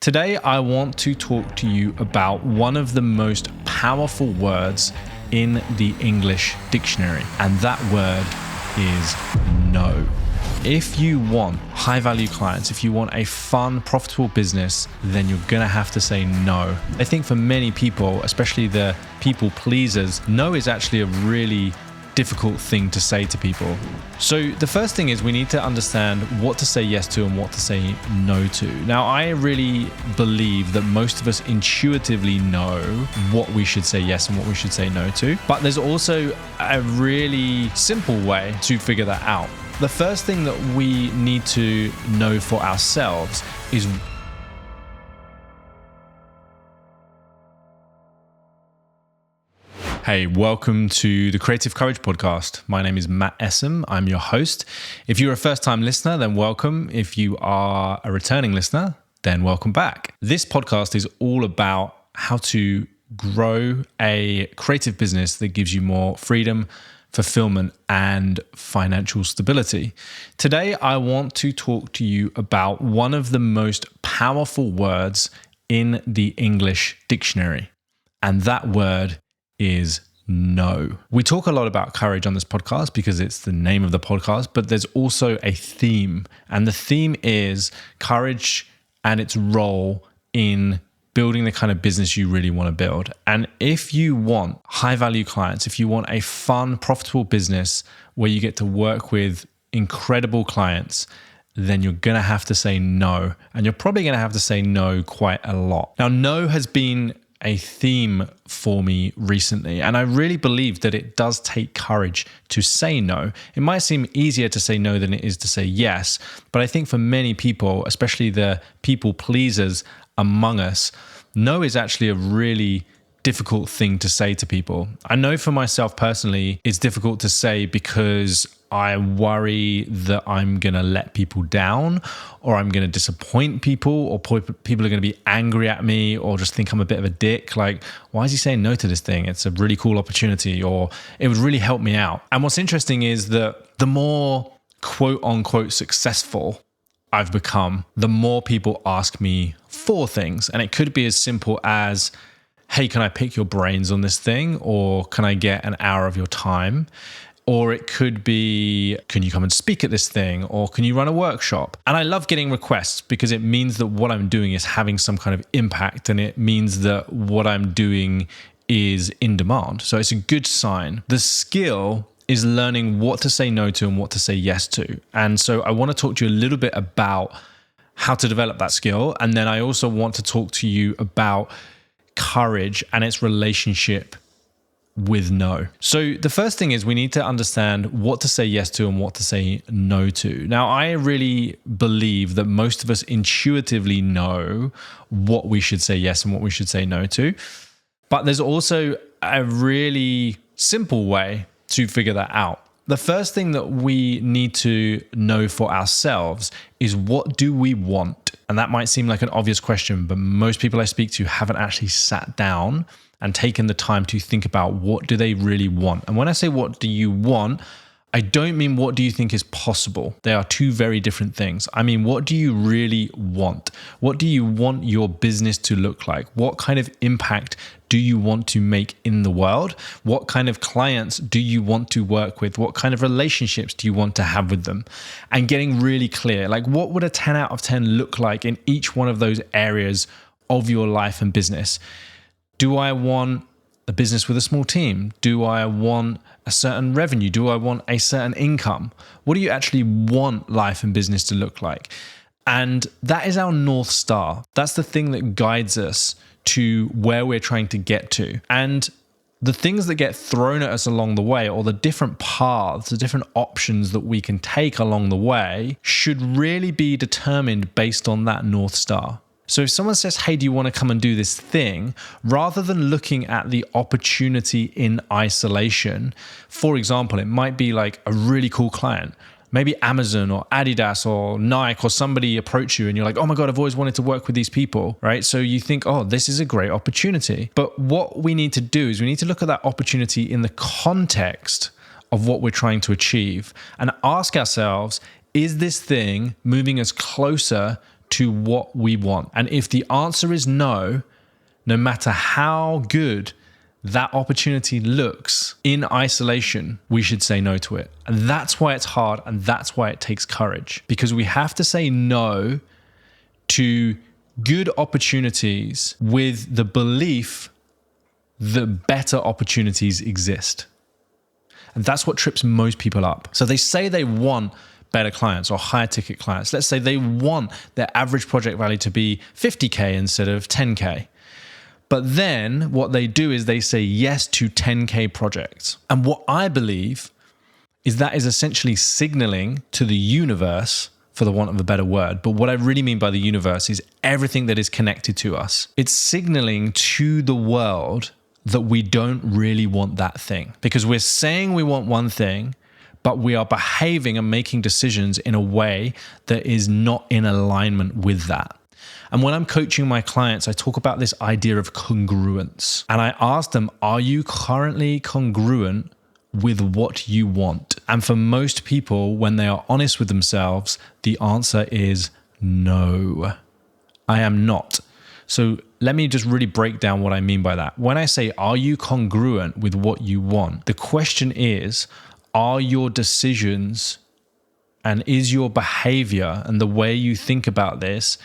Today, I want to talk to you about one of the most powerful words in the English dictionary, and that word is no. If you want high-value clients, if you want a fun, profitable business, then you're gonna have to say no. I think for many people, especially the people pleasers, no is actually a really difficult thing to say to people. So the first thing is we need to understand what to say yes to and what to say no to. Now, I really believe that most of us intuitively know what we should say yes and what we should say no to, but there's also a really simple way to figure that out. The first thing that we need to know for ourselves is Hey, welcome to the Creative Courage Podcast. My name is Matt Essam. I'm your host. If you're a first-time listener, then welcome. If you are a returning listener, then welcome back. This podcast is all about how to grow a creative business that gives you more freedom, fulfillment, and financial stability. Today, I want to talk to you about one of the most powerful words in the English dictionary, and that word is no. We talk a lot about courage on this podcast because it's the name of the podcast, but there's also a theme, and the theme is courage and its role in building the kind of business you really want to build. And if you want high-value clients, if you want a fun, profitable business where you get to work with incredible clients, then you're going to have to say no. And you're probably going to have to say no quite a lot. Now, no has been a theme for me recently, and I really believe that it does take courage to say no. It might seem easier to say no than it is to say yes, but I think for many people, especially the people pleasers among us, no is actually a really difficult thing to say to people. I know for myself personally, it's difficult to say because I worry that I'm going to let people down, or I'm going to disappoint people, or people are going to be angry at me, or just think I'm a bit of a dick. Like, why is he saying no to this thing? It's a really cool opportunity, or it would really help me out. And what's interesting is that the more quote unquote successful I've become, the more people ask me for things. And it could be as simple as, hey, can I pick your brains on this thing? Or can I get an hour of your time? Or it could be, can you come and speak at this thing? Or can you run a workshop? And I love getting requests because it means that what I'm doing is having some kind of impact, and it means that what I'm doing is in demand. So it's a good sign. The skill is learning what to say no to and what to say yes to. And so I want to talk to you a little bit about how to develop that skill. And then I also want to talk to you about courage and its relationship with no. So the first thing is we need to understand what to say yes to and what to say no to. Now, I really believe that most of us intuitively know what we should say yes and what we should say no to. But there's also a really simple way to figure that out. The first thing that we need to know for ourselves is, what do we want? And that might seem like an obvious question, but most people I speak to haven't actually sat down and taken the time to think about what do they really want. And when I say what do you want, I don't mean what do you think is possible. They are two very different things. I mean, what do you really want? What do you want your business to look like? What kind of impact do you want to make in the world? What kind of clients do you want to work with? What kind of relationships do you want to have with them? And getting really clear, like, what would a 10 out of 10 look like in each one of those areas of your life and business? Do I want a business with a small team? Do I want a certain revenue? Do I want a certain income? What do you actually want life and business to look like? And that is our North Star. That's the thing that guides us to where we're trying to get to. And the things that get thrown at us along the way, or the different paths, the different options that we can take along the way, should really be determined based on that North Star. So if someone says, hey, do you want to come and do this thing? Rather than looking at the opportunity in isolation, for example, it might be like a really cool client. Maybe Amazon or Adidas or Nike or somebody approach you and you're like, oh my God, I've always wanted to work with these people, right? So you think, oh, this is a great opportunity. But what we need to do is we need to look at that opportunity in the context of what we're trying to achieve and ask ourselves, is this thing moving us closer to what we want. And if the answer is no, no matter how good that opportunity looks in isolation, we should say no to it. And that's why it's hard, and that's why it takes courage, because we have to say no to good opportunities with the belief that better opportunities exist. And that's what trips most people up. So they say they want better clients or higher ticket clients. Let's say they want their average project value to be 50K instead of 10K. But then what they do is they say yes to 10K projects. And what I believe is that is essentially signaling to the universe, for the want of a better word. But what I really mean by the universe is everything that is connected to us. It's signaling to the world that we don't really want that thing, because we're saying we want one thing, but we are behaving and making decisions in a way that is not in alignment with that. And when I'm coaching my clients, I talk about this idea of congruence. And I ask them, are you currently congruent with what you want? And for most people, when they are honest with themselves, the answer is no, I am not. So let me just really break down what I mean by that. When I say, are you congruent with what you want? The question is, are your decisions and is your behavior and the way you think about this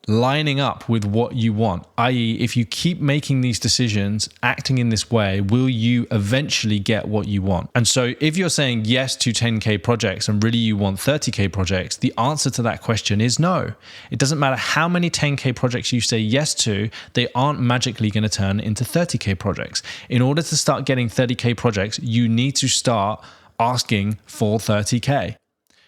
lining up with what you want? I.e., if you keep making these decisions, acting in this way, will you eventually get what you want? And so if you're saying yes to 10K projects and really you want 30K projects, the answer to that question is no. It doesn't matter how many 10K projects you say yes to, they aren't magically going to turn into 30K projects. In order to start getting 30K projects, you need to start asking for 30K.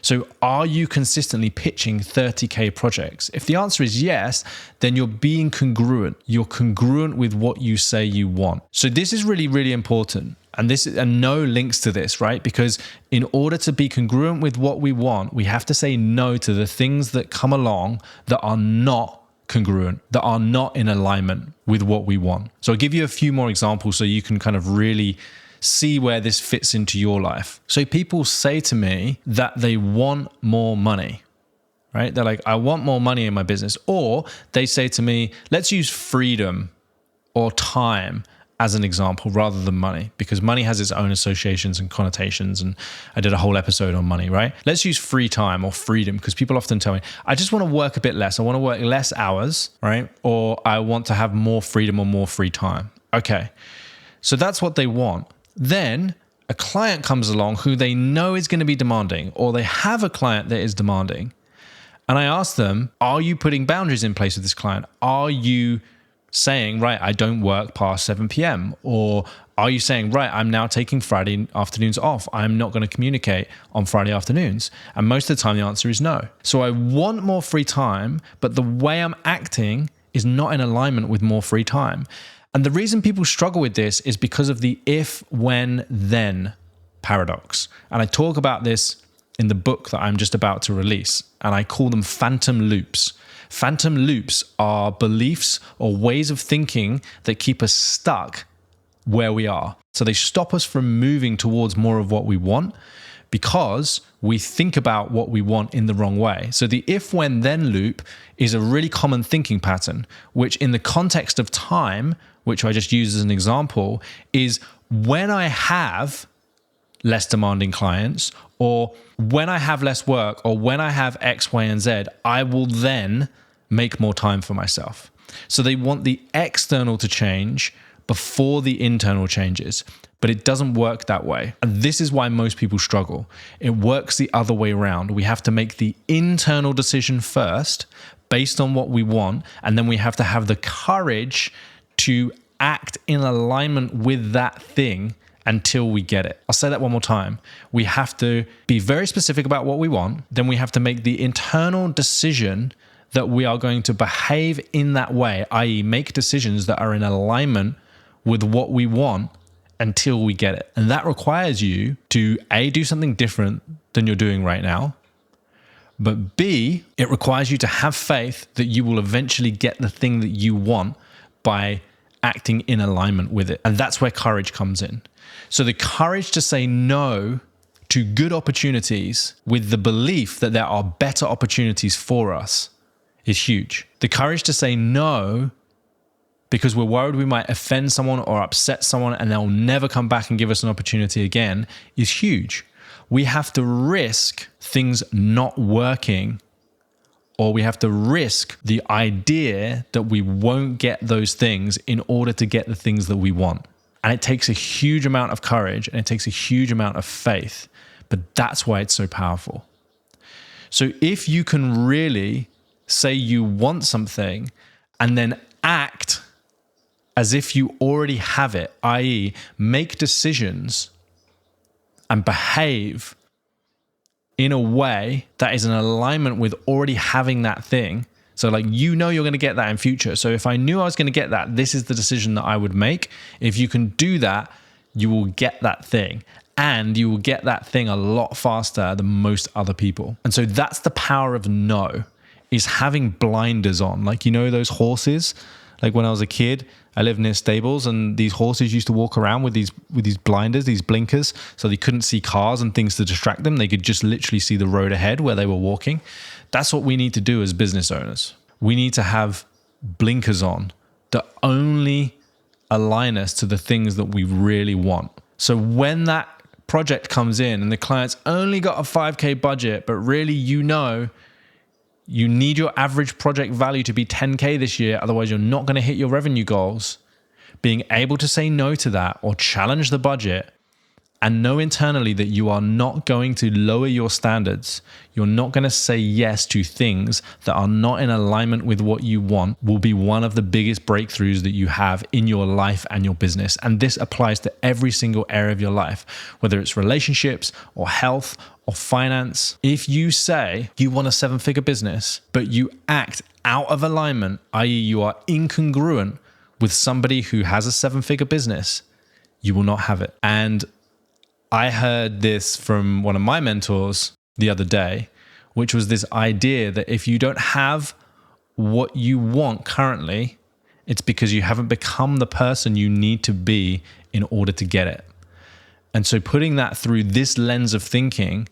So are you consistently pitching 30K projects? If the answer is yes, then you're being congruent. You're congruent with what you say you want. So this is really, really important. And no links to this, right? Because in order to be congruent with what we want, we have to say no to the things that come along that are not congruent, that are not in alignment with what we want. So I'll give you a few more examples so you can kind of really see where this fits into your life. So people say to me that they want more money, right? They're like, I want more money in my business. Or they say to me, let's use freedom or time as an example rather than money, because money has its own associations and connotations. And I did a whole episode on money, right? Let's use free time or freedom, because people often tell me, I just want to work a bit less. I want to work less hours, right? Or I want to have more freedom or more free time. Okay. So that's what they want. Then a client comes along who they know is going to be demanding, or they have a client that is demanding. And I ask them, are you putting boundaries in place with this client? Are you saying, right, I don't work past 7 p.m.? Or are you saying, right, I'm now taking Friday afternoons off. I'm not going to communicate on Friday afternoons. And most of the time the answer is no. So I want more free time, but the way I'm acting is not in alignment with more free time. And the reason people struggle with this is because of the if, when, then paradox. And I talk about this in the book that I'm just about to release, and I call them phantom loops. Phantom loops are beliefs or ways of thinking that keep us stuck where we are. So they stop us from moving towards more of what we want because we think about what we want in the wrong way. So the if, when, then loop is a really common thinking pattern, which in the context of time, which I just used as an example, is when I have less demanding clients, or when I have less work, or when I have X, Y, and Z, I will then make more time for myself. So they want the external to change before the internal changes, but it doesn't work that way. And this is why most people struggle. It works the other way around. We have to make the internal decision first based on what we want, and then we have to have the courage to act in alignment with that thing until we get it. I'll say that one more time. We have to be very specific about what we want. Then we have to make the internal decision that we are going to behave in that way, i.e. make decisions that are in alignment with what we want until we get it. And that requires you to A, do something different than you're doing right now, but B, it requires you to have faith that you will eventually get the thing that you want by acting in alignment with it. And that's where courage comes in. So the courage to say no to good opportunities with the belief that there are better opportunities for us is huge. The courage to say no because we're worried we might offend someone or upset someone and they'll never come back and give us an opportunity again is huge. We have to risk things not working, or we have to risk the idea that we won't get those things in order to get the things that we want. And it takes a huge amount of courage and it takes a huge amount of faith, but that's why it's so powerful. So if you can really say you want something and then act as if you already have it, i.e., make decisions and behave in a way that is in alignment with already having that thing. So like, you're going to get that in future. So if I knew I was going to get that, this is the decision that I would make. If you can do that, you will get that thing. And you will get that thing a lot faster than most other people. And so that's the power of no, is having blinders on. Like, those horses, like when I was a kid, I lived near stables and these horses used to walk around with these blinders, these blinkers, so they couldn't see cars and things to distract them. They could just literally see the road ahead where they were walking. That's what we need to do as business owners. We need to have blinkers on that only align us to the things that we really want. So when that project comes in and the client's only got a 5K budget, but really you need your average project value to be 10K this year, otherwise you're not going to hit your revenue goals. Being able to say no to that or challenge the budget and know internally that you are not going to lower your standards, you're not going to say yes to things that are not in alignment with what you want, will be one of the biggest breakthroughs that you have in your life and your business. And this applies to every single area of your life, whether it's relationships or health or finance. If you say you want a 7-figure business, but you act out of alignment, i.e., you are incongruent with somebody who has a 7-figure business, you will not have it. And I heard this from one of my mentors the other day, which was this idea that if you don't have what you want currently, it's because you haven't become the person you need to be in order to get it. And so putting that through this lens of thinking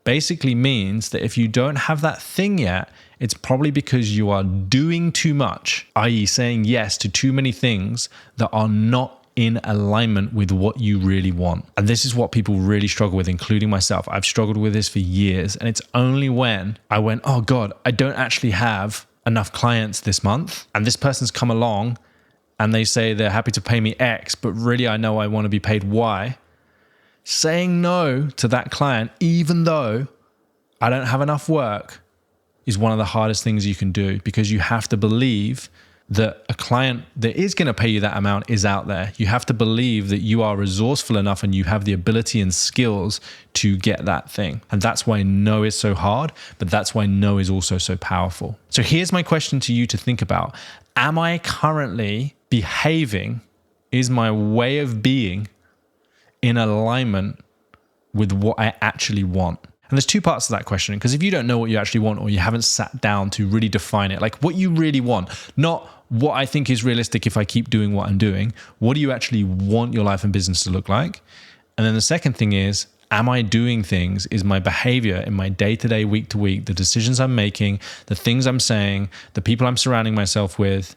basically means that if you don't have that thing yet, it's probably because you are doing too much, i.e., saying yes to too many things that are not in alignment with what you really want. And this is what people really struggle with, including myself. I've struggled with this for years. And it's only when I went, oh God, I don't actually have enough clients this month. And this person's come along and they say they're happy to pay me X, but really I know I want to be paid Y. Saying no to that client, even though I don't have enough work, is one of the hardest things you can do, because you have to believe that a client that is going to pay you that amount is out there. You have to believe that you are resourceful enough and you have the ability and skills to get that thing. And that's why no is so hard, but that's why no is also so powerful. So here's my question to you to think about. Am I currently behaving, is my way of being in alignment with what I actually want? And there's two parts to that question, because if you don't know what you actually want, or you haven't sat down to really define it, like what you really want, not what I think is realistic if I keep doing what I'm doing, what do you actually want your life and business to look like? And then the second thing is, am I doing things? Is my behavior in my day-to-day, week-to-week, the decisions I'm making, the things I'm saying, the people I'm surrounding myself with,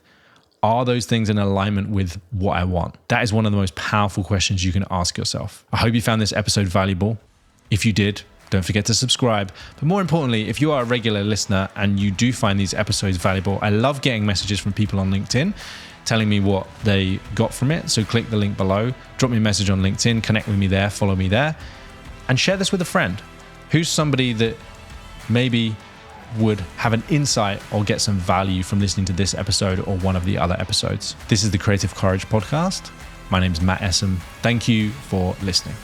are those things in alignment with what I want? That is one of the most powerful questions you can ask yourself. I hope you found this episode valuable. If you did, don't forget to subscribe. But more importantly, if you are a regular listener and you do find these episodes valuable, I love getting messages from people on LinkedIn telling me what they got from it. So click the link below, drop me a message on LinkedIn, connect with me there, follow me there, and share this with a friend. Who's somebody that maybe would have an insight or get some value from listening to this episode or one of the other episodes. This is the Creative Courage Podcast. My name is Matt Essam. Thank you for listening.